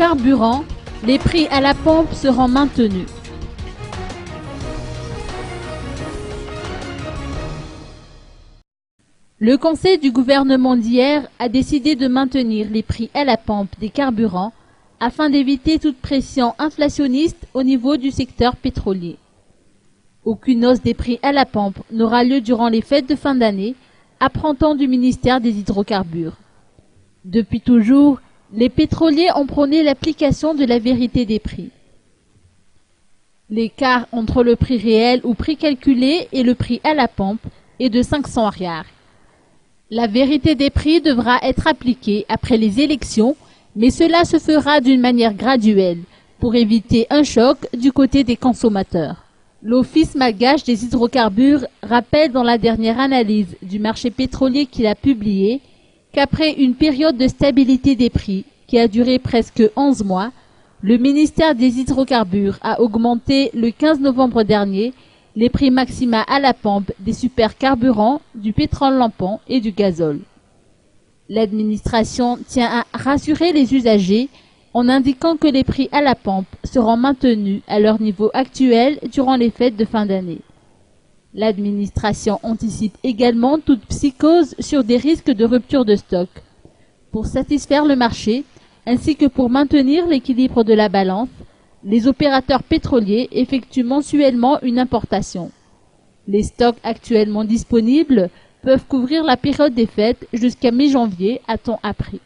carburant, les prix à la pompe seront maintenus. Le Conseil du gouvernement d'hier a décidé de maintenir les prix à la pompe des carburants afin d'éviter toute pression inflationniste au niveau du secteur pétrolier. Aucune hausse des prix à la pompe n'aura lieu durant les fêtes de fin d'année, apprend-on du ministère des Hydrocarbures. Depuis toujours, les pétroliers ont prôné l'application de la vérité des prix. L'écart entre le prix réel ou prix calculé et le prix à la pompe est de 500 rials. La vérité des prix devra être appliquée après les élections, mais cela se fera d'une manière graduelle pour éviter un choc du côté des consommateurs. L'Office malgache des hydrocarbures rappelle dans la dernière analyse du marché pétrolier qu'il a publiée qu'après une période de stabilité des prix qui a duré presque 11 mois, le ministère des Hydrocarbures a augmenté le 15 novembre dernier les prix maxima à la pompe des supercarburants, du pétrole lampant et du gazole. L'administration tient à rassurer les usagers en indiquant que les prix à la pompe seront maintenus à leur niveau actuel durant les fêtes de fin d'année. L'administration anticipe également toute psychose sur des risques de rupture de stock. Pour satisfaire le marché, ainsi que pour maintenir l'équilibre de la balance, les opérateurs pétroliers effectuent mensuellement une importation. Les stocks actuellement disponibles peuvent couvrir la période des fêtes jusqu'à mi-janvier, a-t-on appris.